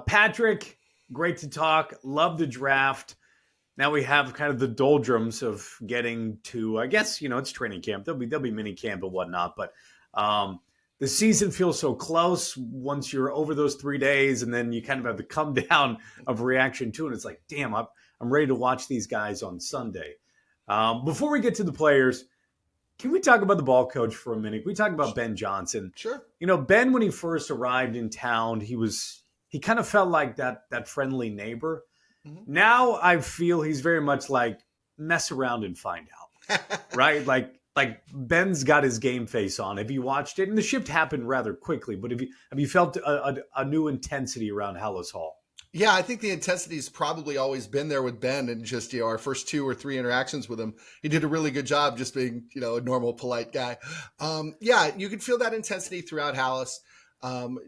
Patrick, great to talk. Love the draft. Now we have kind of the doldrums of getting to, I guess, it's training camp. There'll be mini camp and whatnot, but the season feels so close once you're over those 3 days, and then you kind of have the come down of reaction to it. It's like, damn, I'm ready to watch these guys on Sunday. Before we get to the players, can we talk about the ball coach for a minute? Can we talk about Ben Johnson? Sure. Ben, when he first arrived in town, he kind of felt like that friendly neighbor. Mm-hmm. Now I feel he's very much like mess around and find out, right? Like Ben's got his game face on. Have you watched it? And the shift happened rather quickly, but have you felt a new intensity around Helis Hall? Yeah, I think the intensity's probably always been there with Ben, and just, our first 2 or 3 interactions with him, he did a really good job just being, a normal, polite guy. Yeah, you could feel that intensity throughout Helis.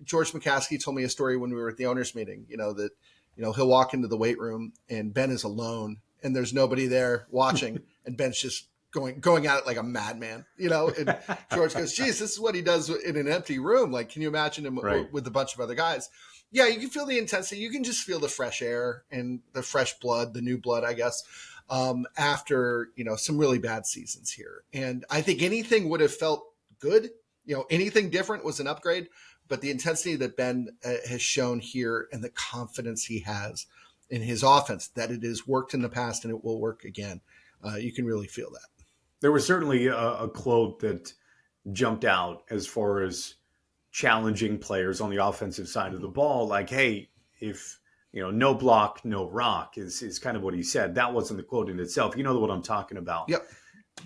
George McCaskey told me a story when we were at the owners meeting, that, he'll walk into the weight room and Ben is alone and there's nobody there watching and Ben's just going at it like a madman, and George goes, geez, this is what he does in an empty room. Like, can you imagine him with a bunch of other guys? Yeah, you can feel the intensity. You can just feel the fresh air and the fresh blood, the new blood, I guess, after, some really bad seasons here. And I think anything would have felt good. Anything different was an upgrade. But the intensity that Ben has shown here and the confidence he has in his offense, that it has worked in the past and it will work again, you can really feel that. There was certainly a quote that jumped out as far as challenging players on the offensive side of the ball. Like, hey, if, no block, no rock is kind of what he said. That wasn't the quote in itself. You know what I'm talking about. Yep.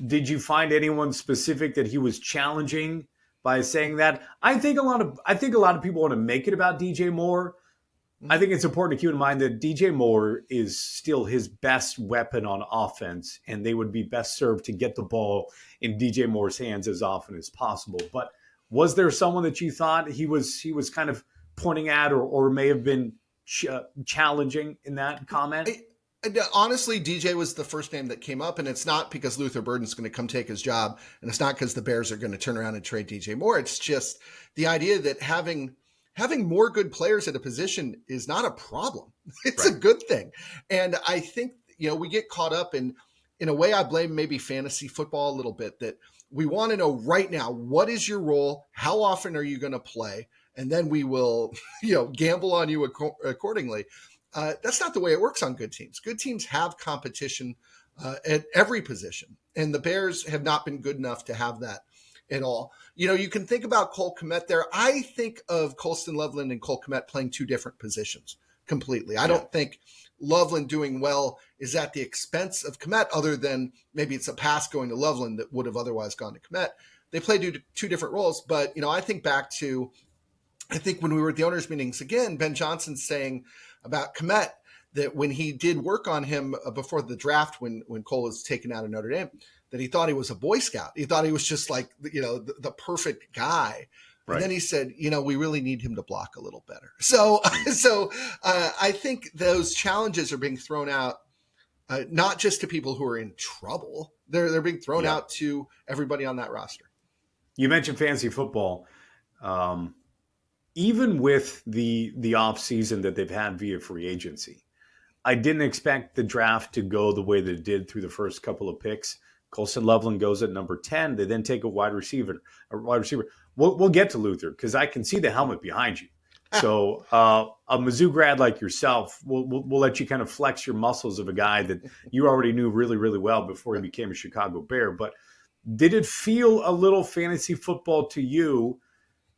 Did you find anyone specific that he was challenging by saying that? I think a lot of people want to make it about DJ Moore. I think it's important to keep in mind that DJ Moore is still his best weapon on offense, and they would be best served to get the ball in DJ Moore's hands as often as possible. But was there someone that you thought he was kind of pointing at or may have been challenging in that comment? Honestly, DJ was the first name that came up, and it's not because Luther Burden's going to come take his job, and it's not because the Bears are going to turn around and trade DJ Moore. It's just the idea that having more good players at a position is not a problem. It's a good thing. And I think, we get caught up in a way, I blame maybe fantasy football a little bit, that we want to know right now, what is your role? How often are you going to play? And then we will, gamble on you accordingly. That's not the way it works on good teams. Good teams have competition at every position, and the Bears have not been good enough to have that at all. You can think about Cole Kmet there. I think of Colston Loveland and Cole Kmet playing 2 different positions completely. I don't think Loveland doing well is at the expense of Kmet, other than maybe it's a pass going to Loveland that would have otherwise gone to Kmet. They play 2 different roles, but, I think back to, when we were at the owners meetings again, Ben Johnson saying about Kmet that when he did work on him before the draft, when Cole was taken out of Notre Dame, that he thought he was a Boy Scout. He thought he was just like, the perfect guy. Right. And then he said, we really need him to block a little better. So I think those challenges are being thrown out, not just to people who are in trouble. They're being thrown out to everybody on that roster. You mentioned fantasy football. Even with the off season that they've had via free agency, I didn't expect the draft to go the way that it did through the first couple of picks. Colston Loveland goes at number 10. They then take a wide receiver. We'll get to Luther because I can see the helmet behind you. So a Mizzou grad like yourself, we'll let you kind of flex your muscles of a guy that you already knew really, really well before he became a Chicago Bear. But did it feel a little fantasy football to you?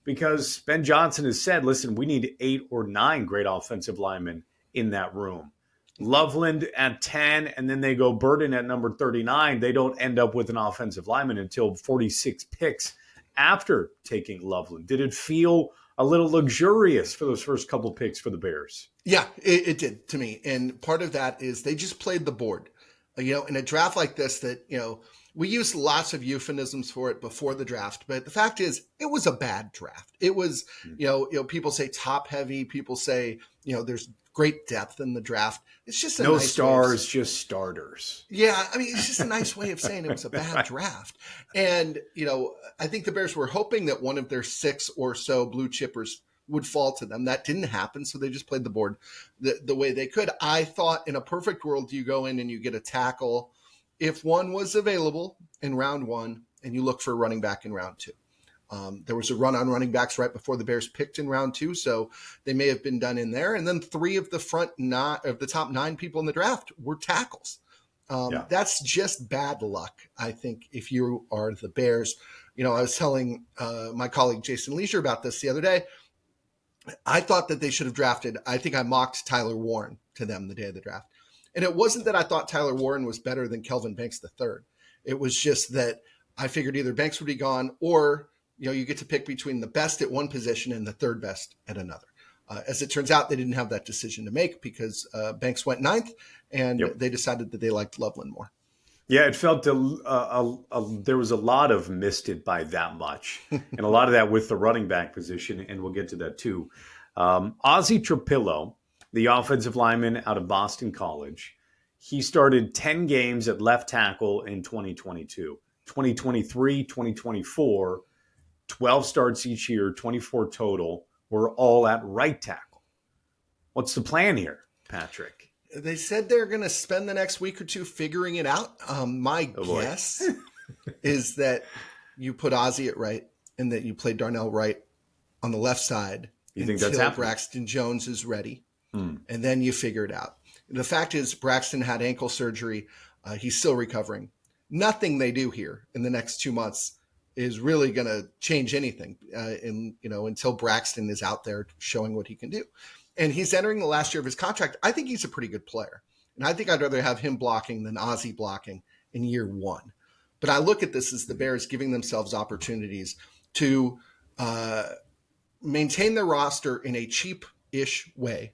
Because Ben Johnson has said, listen, we need 8 or 9 great offensive linemen in that room. Loveland at 10, and then they go Burden at number 39. They don't end up with an offensive lineman until 46 picks after taking Loveland. Did it feel a little luxurious for those first couple picks for the Bears? Yeah, it did to me. And part of that is they just played the board. In a draft like this that, we used lots of euphemisms for it before the draft, but the fact is it was a bad draft. It was, people say top heavy, people say, there's great depth in the draft. It's just no nice stars, just starters. Yeah. I mean, it's just a nice way of saying it was a bad draft. And, I think the Bears were hoping that one of their 6 or so blue chippers would fall to them. That didn't happen, so they just played the board the way they could. I thought in a perfect world, you go in and you get a tackle if one was available in round one, and you look for a running back in round two. There was a run on running backs right before the Bears picked in round two, so they may have been done in there. And then 3 of the top 9 people in the draft were tackles. That's just bad luck, I think, if you are the Bears. I was telling my colleague Jason Leisure about this the other day. I thought that they should have drafted, I think I mocked Tyler Warren to them the day of the draft. And it wasn't that I thought Tyler Warren was better than Kelvin Banks III. It was just that I figured either Banks would be gone or you get to pick between the best at one position and the third best at another. As it turns out, they didn't have that decision to make because Banks went 9th, and they decided that they liked Loveland more. Yeah, it felt there was a lot of missed it by that much, and a lot of that with the running back position, and we'll get to that too. Azie Trapilo, the offensive lineman out of Boston College, he started 10 games at left tackle in 2022. 2023, 2024, 12 starts each year, 24 total, were all at right tackle. What's the plan here, Patrick? They said they're going to spend the next week or two figuring it out. My guess is that you put Azie at right and that you play Darnell Wright on the left side until Braxton Jones is ready. And then you figure it out. The fact is Braxton had ankle surgery. He's still recovering. Nothing they do here in the next 2 months is really going to change anything until Braxton is out there showing what he can do. And he's entering the last year of his contract. I think he's a pretty good player. And I think I'd rather have him blocking than Azie blocking in year 1. But I look at this as the Bears giving themselves opportunities to maintain their roster in a cheap-ish way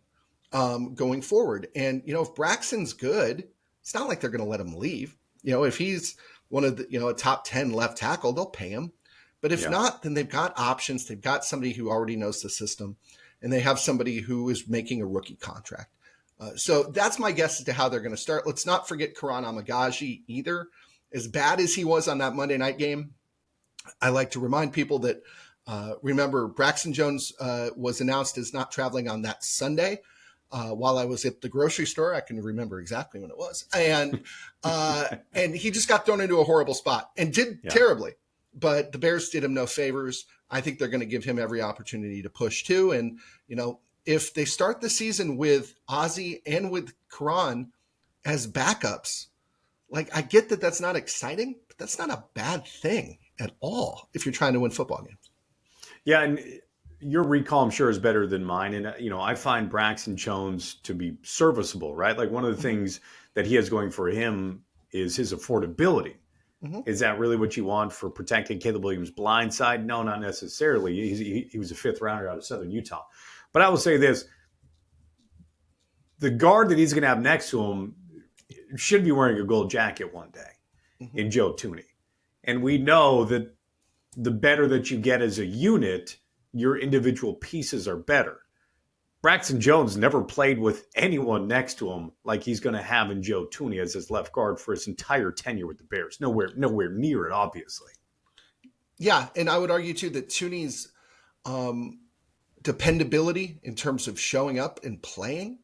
going forward. And, if Braxton's good, it's not like they're going to let him leave. If he's one of the, a top 10 left tackle, they'll pay him. But if not, then they've got options. They've got somebody who already knows the system, and they have somebody who is making a rookie contract. So that's my guess as to how they're going to start. Let's not forget Karan Amagaji either. As bad as he was on that Monday night game, I like to remind people that, remember, Braxton Jones was announced as not traveling on that Sunday. While I was at the grocery store, I can remember exactly when it was. And he just got thrown into a horrible spot and did terribly. But the Bears did him no favors. I think they're going to give him every opportunity to push too. And, if they start the season with Azie and with Karan as backups, I get that that's not exciting, but that's not a bad thing at all if you're trying to win football games. Yeah, and your recall, I'm sure, is better than mine. And, I find Braxton Jones to be serviceable, right? One of the things that he has going for him is his affordability. Is that really what you want for protecting Caleb Williams' blind side? No, not necessarily. He was a 5th rounder out of Southern Utah. But I will say this. The guard that he's going to have next to him should be wearing a gold jacket one day in Joe Thuney. And we know that the better that you get as a unit, your individual pieces are better. Braxton Jones never played with anyone next to him like he's going to have in Joe Thuney as his left guard for his entire tenure with the Bears. Nowhere near it, obviously. Yeah, and I would argue, too, that Thuney's dependability in terms of showing up and playing,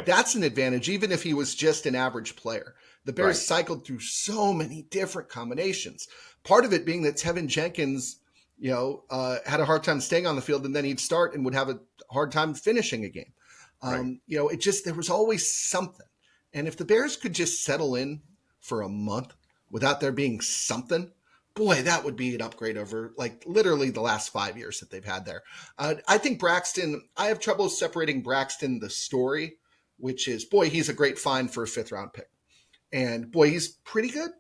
that's an advantage, even if he was just an average player. The Bears cycled through so many different combinations. Part of it being that Tevin Jenkins had a hard time staying on the field, and then he'd start and would have a hard time finishing a game. There was always something. And if the Bears could just settle in for a month without there being something, boy, that would be an upgrade over literally the last 5 years that they've had there. I think Braxton, I have trouble separating Braxton, the story, which is, boy, he's a great find for a 5th round pick. And boy, he's pretty good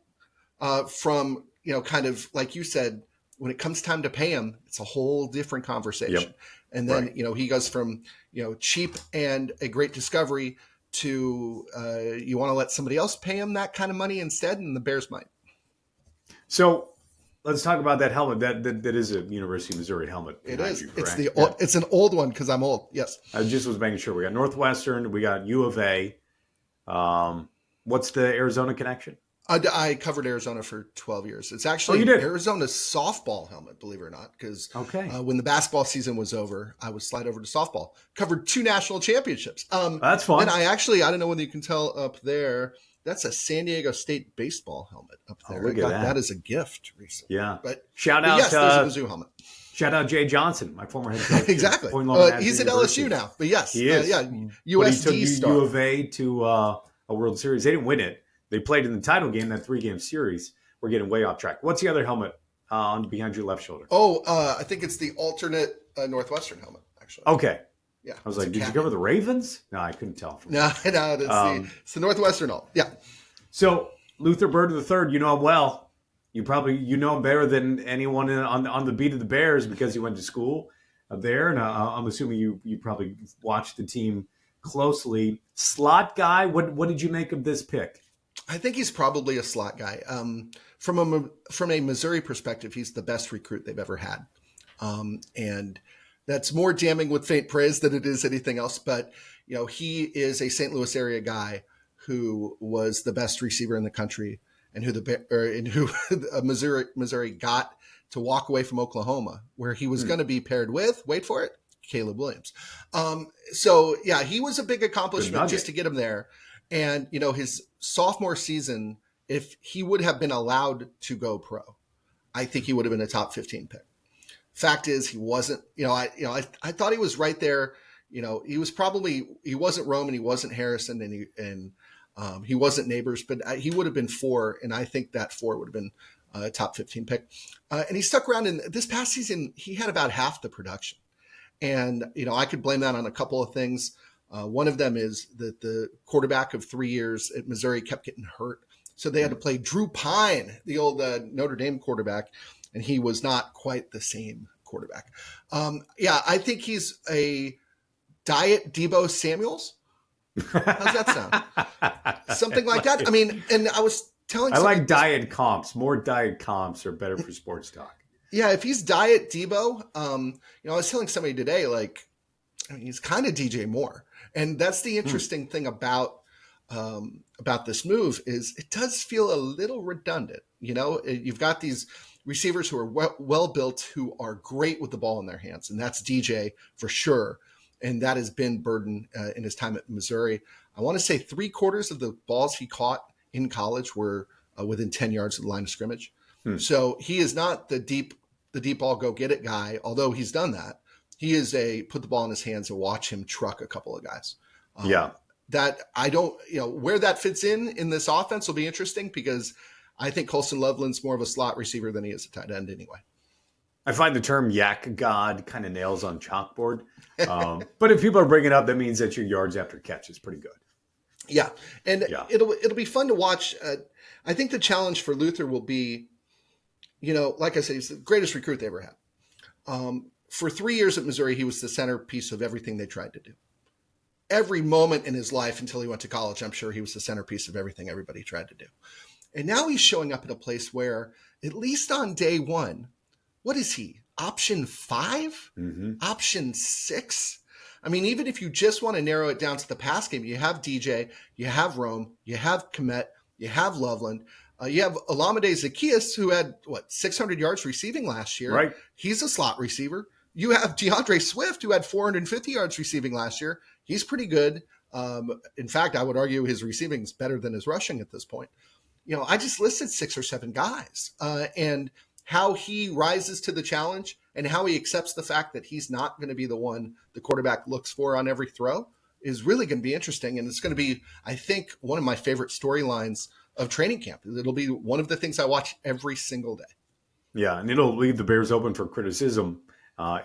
from, kind of like you said, when it comes time to pay him, it's a whole different conversation. And then, he goes from, cheap and a great discovery to you want to let somebody else pay him that kind of money instead, and the Bears might. So let's talk about that helmet. That is a University of Missouri helmet. It is. It's an old one because I'm old. Yes. I just was making sure. We got Northwestern. We got U of A. What's the Arizona connection? I covered Arizona for 12 years. It's Oh, actually you did? Arizona's softball helmet, believe it or not, because Okay. when the basketball season was over, I would slide over to softball. Covered 2 national championships. That's fun. Then I don't know whether you can tell up there, that's a San Diego State baseball helmet up there. Look I at got that as a gift recently. Yeah. But Shout out yes, there's a Mizzou helmet. Shout out Jay Johnson, my former head coach. Exactly. He's at LSU now, but yes. He is. Yeah. But he took USD star. U of A to a World Series. They didn't win it. They played in the title game, that 3-game series. We're getting way off track. What's the other helmet behind your left shoulder? I think it's the alternate Northwestern helmet, actually. Okay. Yeah. I was like, did you cover the Ravens? No, I couldn't tell. No, it's the Northwestern alt. Yeah. So Luther Burden III, you know him well. You know him better than anyone on the beat of the Bears because he went to school there, and I'm assuming you probably watched the team closely. Slot guy, what did you make of this pick? I think he's probably a slot guy. From a Missouri perspective, he's the best recruit they've ever had, and that's more damning with faint praise than it is anything else. But he is a St. Louis area guy who was the best receiver in the country, and who Missouri got to walk away from Oklahoma, where he was going to be paired with, wait for it, Caleb Williams. So yeah, he was a big accomplishment just to get him there. And his sophomore season, if he would have been allowed to go pro, I think he would have been a top 15 pick. Fact is, he wasn't. I thought he was right there. He wasn't Roman, he wasn't Harrison, and he wasn't Neighbors, but he would have been 4, and I think that 4 would have been a top 15 pick. And he stuck around. In this past season, he had about half the production, and I could blame that on a couple of things. One of them is that the quarterback of 3 years at Missouri kept getting hurt, so they had to play Drew Pine, the old Notre Dame quarterback, and he was not quite the same quarterback. I think he's a diet Deebo Samuels. How's that sound? Something like that. I mean, and I was telling. I like diet comps. More diet comps are better for sports talk. Yeah, if he's diet Deebo, I was telling somebody today, he's kind of DJ Moore, and that's the interesting thing about this move is it does feel a little redundant. You've got these receivers who are well built, who are great with the ball in their hands, and that's DJ for sure. And that has been Burden in his time at Missouri. I want to say 3/4 of the balls he caught in college were within 10 yards of the line of scrimmage. So he is not the deep ball go get it guy, although he's done that. He is a put the ball in his hands and watch him truck a couple of guys. That I don't, where that fits in this offense will be interesting because I think Colston Loveland's more of a slot receiver than he is a tight end anyway. I find the term yak god kind of nails on chalkboard. But if people are bringing it up, that means that your yards after catch is pretty good. Yeah. And it'll be fun to watch. I think the challenge for Luther will be, like I said, he's the greatest recruit they ever had. For 3 years at Missouri, he was the centerpiece of everything they tried to do. Every moment in his life until he went to college, I'm sure he was the centerpiece of everything everybody tried to do. And now he's showing up at a place where, at least on day one, what is he? Option 5? Mm-hmm. Option 6? I mean, even if you just want to narrow it down to the pass game, you have DJ, you have Rome, you have Komet, you have Loveland, you have Olamide Zaccheaus, who had, 600 yards receiving last year. Right. He's a slot receiver. You have DeAndre Swift, who had 450 yards receiving last year. He's pretty good. In fact, I would argue his receiving is better than his rushing at this point. I just listed 6 or 7 guys. And how he rises to the challenge and how he accepts the fact that he's not going to be the one the quarterback looks for on every throw is really going to be interesting. And it's going to be, I think, one of my favorite storylines of training camp. It'll be one of the things I watch every single day. Yeah, and it'll leave the Bears open for criticism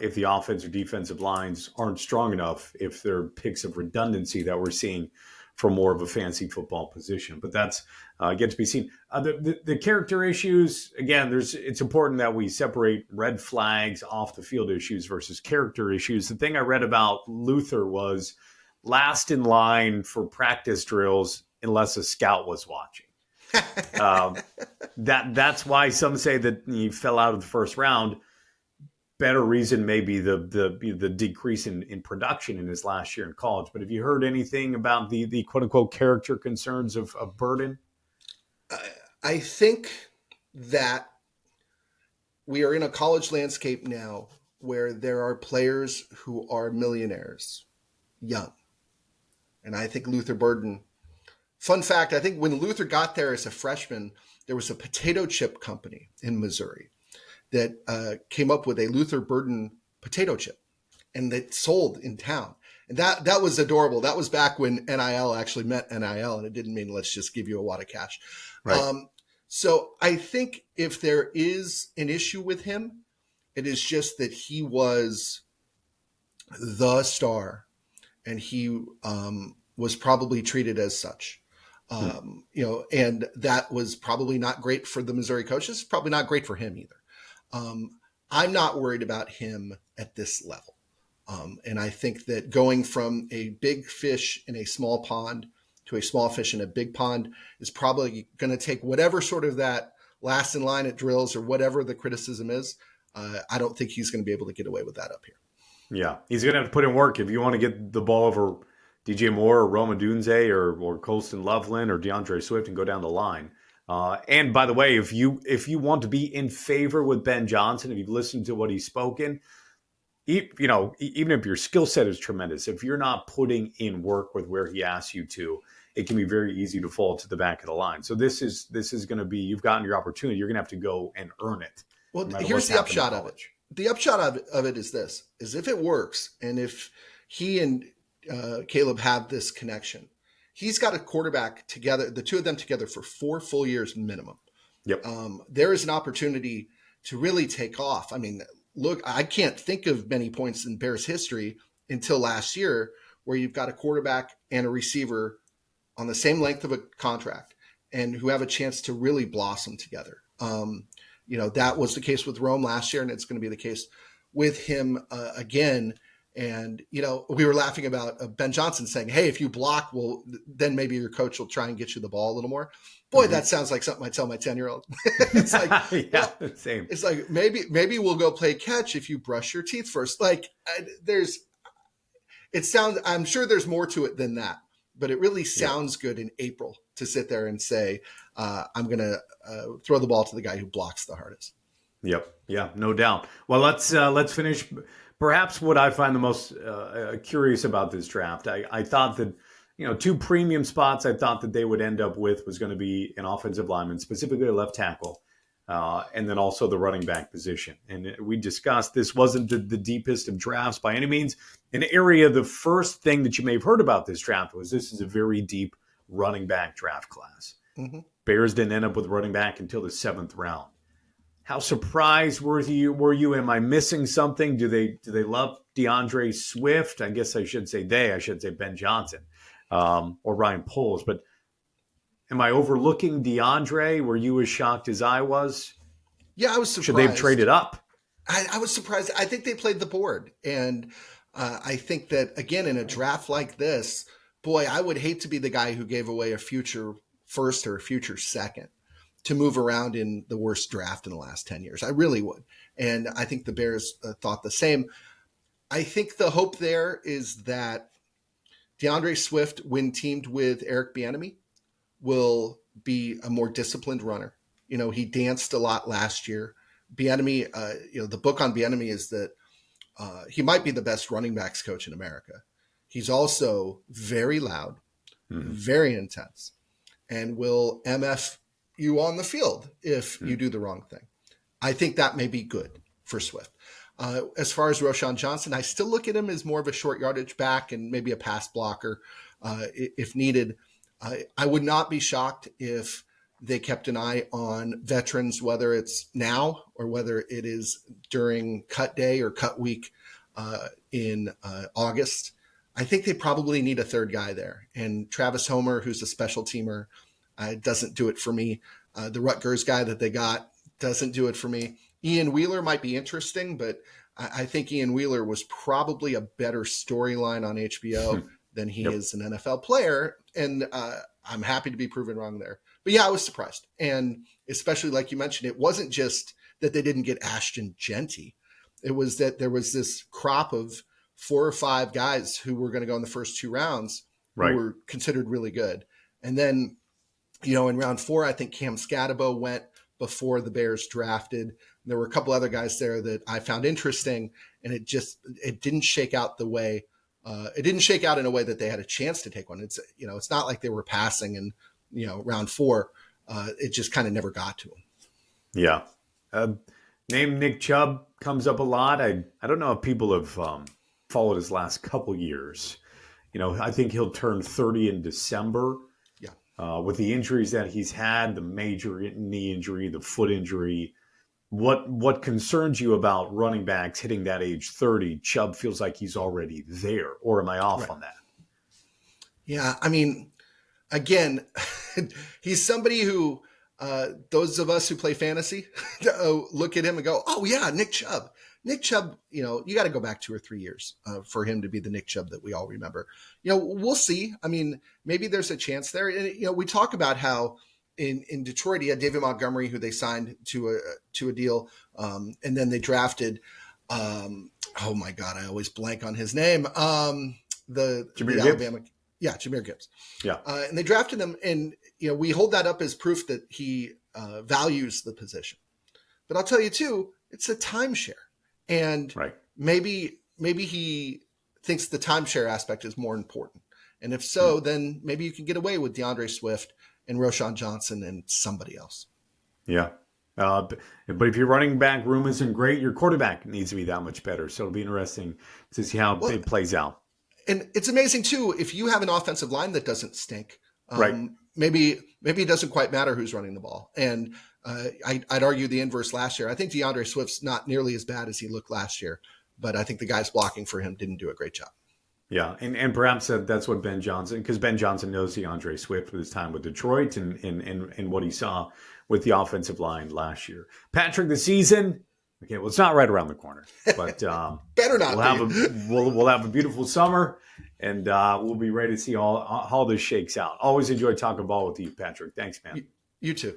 if the offense or defensive lines aren't strong enough, if there are picks of redundancy that we're seeing for more of a fancy football position. But that's yet to be seen. The character issues, again, it's important that we separate red flags off the field issues versus character issues. The thing I read about Luther was last in line for practice drills unless a scout was watching. That's why some say that he fell out of the first round. Better reason maybe the decrease in production in his last year in college. But have you heard anything about the quote unquote character concerns of Burden? I think that we are in a college landscape now where there are players who are millionaires, young. And I think Luther Burden, fun fact, I think when Luther got there as a freshman, there was a potato chip company in Missouri that came up with a Luther Burden potato chip, and that sold in town. And that was adorable. That was back when NIL actually meant NIL, and it didn't mean let's just give you a wad of cash. Right. So I think if there is an issue with him, it is just that he was the star, and he was probably treated as such. And that was probably not great for the Missouri coaches, probably not great for him either. I'm not worried about him at this level. And I think that going from a big fish in a small pond to a small fish in a big pond is probably going to take whatever sort of that last in line at drills or whatever the criticism is. I don't think he's going to be able to get away with that up here. Yeah, he's going to have to put in work if you want to get the ball over DJ Moore or Rome Odunze or Colston Loveland or DeAndre Swift and go down the line. And by the way, if you want to be in favor with Ben Johnson, if you've listened to what he's spoken, even if your skill set is tremendous, if you're not putting in work with where he asks you to, it can be very easy to fall to the back of the line. So this is going to be, you've gotten your opportunity. You're going to have to go and earn it. Well, here's the upshot of it. The upshot of it is this, is if it works, and if he and Caleb have this connection, he's got a quarterback together, the two of them together for 4 full years minimum. Yep. There is an opportunity to really take off. I mean, look, I can't think of many points in Bears history until last year where you've got a quarterback and a receiver on the same length of a contract and who have a chance to really blossom together. That was the case with Rome last year, and it's going to be the case with him again. And, we were laughing about Ben Johnson saying, hey, if you block, well, then maybe your coach will try and get you the ball a little more. Boy, that sounds like something I tell my 10-year-old. It's like, same. It's like, maybe we'll go play catch if you brush your teeth first. Like I'm sure there's more to it than that, but it really sounds good in April to sit there and say, I'm going to throw the ball to the guy who blocks the hardest. Yep. Yeah, no doubt. Well, let's finish. Perhaps what I find the most curious about this draft, I thought that, 2 premium spots I thought that they would end up with was going to be an offensive lineman, specifically a left tackle, and then also the running back position. And we discussed this wasn't the deepest of drafts by any means. An area, the first thing that you may have heard about this draft was this is a very deep running back draft class. Mm-hmm. Bears didn't end up with running back until the 7th round. How surprised were you? Am I missing something? Do they love DeAndre Swift? I guess I should say Ben Johnson or Ryan Poles. But am I overlooking DeAndre? Were you as shocked as I was? Yeah, I was surprised. Should they have traded up? I was surprised. I think they played the board. And I think that, again, in a draft like this, boy, I would hate to be the guy who gave away a future first or a future second to move around in the worst draft in the last 10 years. I really would. And I think the Bears thought the same. I think the hope there is that DeAndre Swift, when teamed with Eric Bieniemy, will be a more disciplined runner. He danced a lot last year. Bieniemy, the book on Bieniemy is that he might be the best running backs coach in America. He's also very loud, very intense, and will MF you on the field if you do the wrong thing. I think that may be good for Swift. As far as Roschon Johnson, I still look at him as more of a short yardage back and maybe a pass blocker if needed. I would not be shocked if they kept an eye on veterans, whether it's now or whether it is during cut day or cut week in August. I think they probably need a third guy there. And Travis Homer, who's a special teamer, doesn't do it for me. The Rutgers guy that they got doesn't do it for me. Ian Wheeler might be interesting, but I think Ian Wheeler was probably a better storyline on HBO than he is an NFL player. And I'm happy to be proven wrong there. But yeah, I was surprised. And especially like you mentioned, it wasn't just that they didn't get Ashton Genty. It was that there was this crop of 4 or 5 guys who were going to go in the first 2 rounds who were considered really good. And then In round 4, I think Cam Scatabo went before the Bears drafted. There were a couple other guys there that I found interesting, and it didn't shake out the way. It didn't shake out in a way that they had a chance to take one. It's not like they were passing in, round 4. It just kind of never got to them. Yeah. Name Nick Chubb comes up a lot. I don't know if people have followed his last couple years. I think he'll turn 30 in December. Yeah. With the injuries that he's had, the major knee injury, the foot injury, what concerns you about running backs hitting that age 30? Chubb feels like he's already there, or am I off on that? Yeah, I mean, again, he's somebody who those of us who play fantasy look at him and go, "Oh yeah, Nick Chubb." Nick Chubb, you got to go back 2 or 3 years for him to be the Nick Chubb that we all remember. We'll see. I mean, maybe there's a chance there. And, we talk about how in Detroit, he had David Montgomery, who they signed to a deal. And then they drafted, oh my God, I always blank on his name. The Alabama. Yeah, Jahmyr Gibbs. Yeah. And they drafted him. And, we hold that up as proof that he values the position. But I'll tell you too, it's a timeshare. And maybe he thinks the timeshare aspect is more important. And if so, then maybe you can get away with DeAndre Swift and Roschon Johnson and somebody else. Yeah. But if your running back room isn't great, your quarterback needs to be that much better. So it'll be interesting to see how it plays out. And it's amazing, too, if you have an offensive line that doesn't stink. Maybe it doesn't quite matter who's running the ball. And I'd argue the inverse last year. I think DeAndre Swift's not nearly as bad as he looked last year, but I think the guys blocking for him didn't do a great job. Yeah, and perhaps that's what Ben Johnson, because Ben Johnson knows DeAndre Swift with his time with Detroit and what he saw with the offensive line last year. Patrick, the season, okay, well, it's not right around the corner, but better not. We'll have a beautiful summer, and we'll be ready to see how this shakes out. Always enjoy talking ball with you, Patrick. Thanks, man. You too.